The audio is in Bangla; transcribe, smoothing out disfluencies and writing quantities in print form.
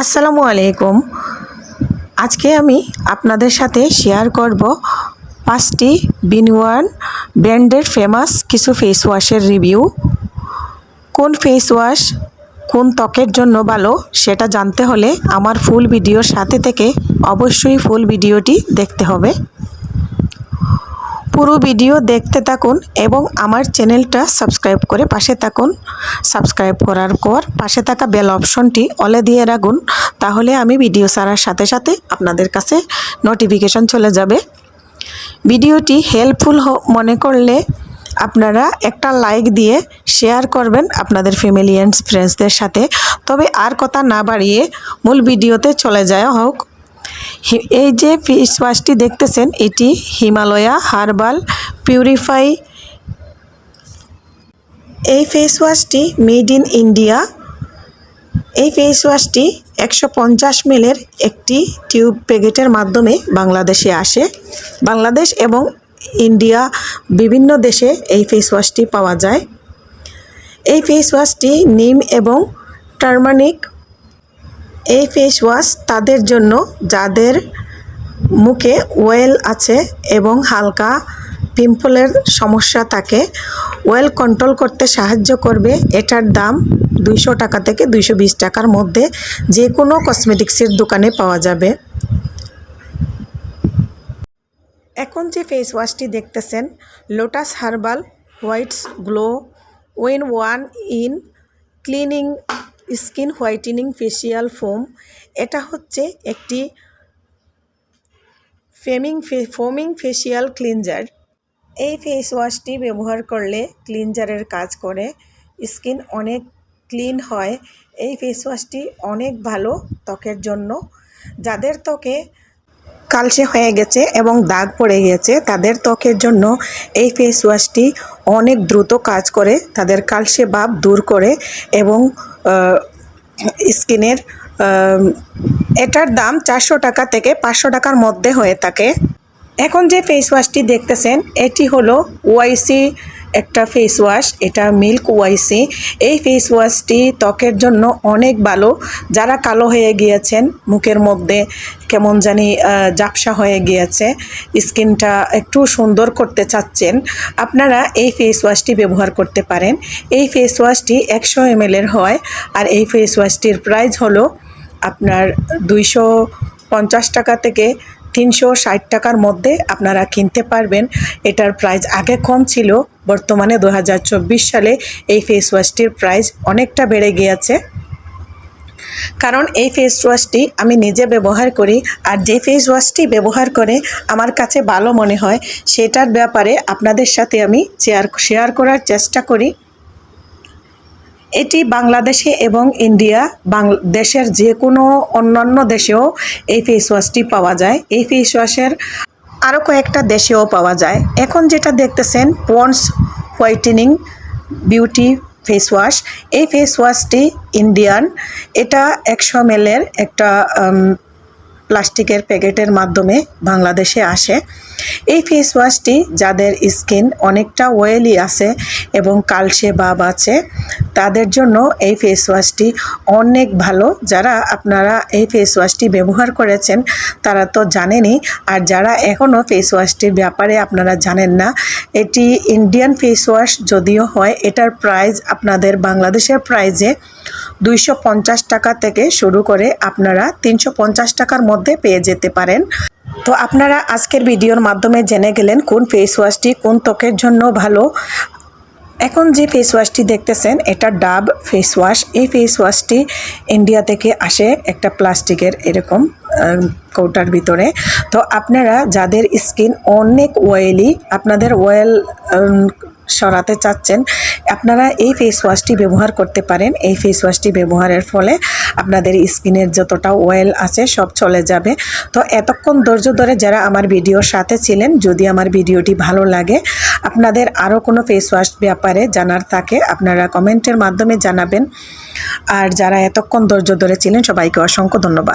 আসসালামু আলাইকুম। আজকে আমি আপনাদের সাথে শেয়ার করব 5টি বিনওয়ান ব্র্যান্ডের ফেমাস কিছু ফেস ওয়াশের রিভিউ। কোন ফেস ওয়াশ কোন ত্বকের জন্য ভালো সেটা জানতে হলে আমার ফুল ভিডিওর সাথে থেকে অবশ্যই ফুল ভিডিওটি দেখতে হবে। পুরো ভিডিও দেখতে থাকুন এবং আমার চ্যানেলটা সাবস্ক্রাইব করে পাশে থাকুন। সাবস্ক্রাইব করার পর পাশে থাকা বেল অপশনটি অলে দিয়ে রাখুন, তাহলে আমি ভিডিও ছাড়ার সাথে সাথে আপনাদের কাছে নোটিফিকেশন চলে যাবে। ভিডিওটি হেল্পফুল মনে করলে আপনারা একটা লাইক দিয়ে শেয়ার করবেন আপনাদের ফ্যামিলি অ্যান্ড ফ্রেন্ডসদের সাথে। তবে আর কথা না বাড়িয়ে মূল ভিডিওতে চলে যাওয়া হোক। এই যে ফেস ওয়াশটি দেখতেছেন এটি হিমালয়া হার্বাল পিউরিফাই। এই ফেস ওয়াশটি মেড ইন ইন্ডিয়া। এই ফেস ওয়াশটি 150 ml একটি টিউব প্যাকেটের মাধ্যমে বাংলাদেশে আসে। বাংলাদেশ এবং ইন্ডিয়া বিভিন্ন দেশে এই ফেস ওয়াশটি পাওয়া যায়। এই ফেস ওয়াশটি নিম এবং টারমারিক। এই ফেস ওয়াশ তাদের জন্য যাদের মুখে অয়েল আছে এবং হালকা পিম্পলের সমস্যা থাকে। অয়েল কন্ট্রোল করতে সাহায্য করবে। এটার দাম 200 টাকা থেকে 220 টাকার মধ্যে যে কোনো কসমেটিক্সের দোকানে পাওয়া যাবে। এখন যে ফেস ওয়াশটি দেখতেছেন লোটাস হার্বাল হোয়াইটস গ্লো ওয়েন one in cleaning skin whitening facial foam. এটা হচ্ছে একটি ফোমিং ফেসিয়াল ক্লিনজার। এই ফেস ওয়াশটি ব্যবহার করলে ক্লিনজারের কাজ করে, স্কিন অনেক ক্লিন হয়। এই ফেস ওয়াশটি অনেক ভালো ত্বকের জন্য। যাদের ত্বকে কালচে হয়ে গেছে এবং দাগ পড়ে গেছে তাদের ত্বকের জন্য এই ফেস ওয়াশটি অনেক দ্রুত কাজ করে, তাদের কালচে ভাব দূর করে এবং স্কিনের এটার দাম 400 টাকা থেকে 500 টাকার মধ্যে হয়ে থাকে। এখন যে ফেস ওয়াশটি দেখতেছেন এটি হলো ওয়াইসি একটা ফেস ওয়াশ, এটা মিল্ক ওয়াইসি। এই ফেস ওয়াশটি ত্বকের জন্য অনেক ভালো। যারা কালো হয়ে গিয়েছেন, মুখের মধ্যে কেমন জানি ঝাপসা হয়ে গিয়েছে, স্কিনটা একটু সুন্দর করতে চাচ্ছেন, আপনারা এই ফেস ওয়াশটি ব্যবহার করতে পারেন। এই ফেস ওয়াশটি 100 ml হয় আর এই ফেস ওয়াশটির প্রাইস হলো আপনার 250 টাকা থেকে 360 টাকার মধ্যে আপনারা কিনতে পারবেন। এটার প্রাইস আগে কম ছিল, বর্তমানে 2024 সালে এই ফেস ওয়াশটির প্রাইস অনেকটা বেড়ে গিয়েছে। কারণ এই ফেস ওয়াশটি আমি নিজে ব্যবহার করি, আর যে ফেস ওয়াশটি ব্যবহার করে আমার কাছে ভালো মনে হয় সেটার ব্যাপারে আপনাদের সাথে আমি শেয়ার করার চেষ্টা করি। এটি বাংলাদেশে এবং ইন্ডিয়া দেশের যে কোনো অন্যান্য দেশেও এই ফেস ওয়াশটি পাওয়া যায়। এই ফেস ওয়াশের আরও কয়েকটা দেশেও পাওয়া যায়। এখন যেটা দেখতেছেন Pond's whitening beauty face wash. এই ফেস ওয়াশটি ইন্ডিয়ান। এটা 100 ml একটা প্লাস্টিকের প্যাকেটের মাধ্যমে বাংলাদেশে আসে। এই ফেস ওয়াশটি যাদের স্কিন অনেকটা অয়েলি আছে এবং কালচে ভাব আছে তাদের জন্য এই ফেস ওয়াশটি অনেক ভালো। যারা আপনারা এই ফেস ওয়াশটি ব্যবহার করেছেন তারা তো জানেনই, আর যারা এখনও ফেস ওয়াশটির ব্যাপারে আপনারা জানেন না, এটি ইন্ডিয়ান ফেস ওয়াশ যদিও হয়, এটার প্রাইস আপনাদের বাংলাদেশের প্রাইজে 250 টাকা থেকে শুরু করে আপনারা 350 টাকার মধ্যে পেয়ে যেতে পারেন। তো আপনারা আজকের ভিডিওর মাধ্যমে জেনে গেলেন কোন ফেস ওয়াশটি কোন ত্বকের জন্য ভালো। এখন যে ফেস ওয়াশটি দেখতেছেন এটা ডাব ফেস ওয়াশ। এই ফেস ওয়াশটি ইন্ডিয়া থেকে আসে একটা প্লাস্টিকের এরকম কৌটার ভিতরে। তো আপনারা যাদের স্কিন অনেক অয়েলি, আপনাদের অয়েল সরাতে চাচ্ছেন, আপনারা এই ফেস ওয়াশটি ব্যবহার করতে পারেন। এই ফেস ওয়াশটি ব্যবহারের ফলে আপনাদের স্কিনের যতটা অয়েল আছে সব চলে যাবে। তো এতক্ষণ ধৈর্য ধরে যারা আমার ভিডিওর সাথে ছিলেন, যদি আমার ভিডিওটি ভালো লাগে, আপনাদের আরও কোনো ফেস ওয়াশ ব্যাপারে জানার থাকে আপনারা কমেন্টের মাধ্যমে জানাবেন। আর যারা এতক্ষণ ধৈর্য ধরে ছিলেন সবাইকে অসংখ্য ধন্যবাদ।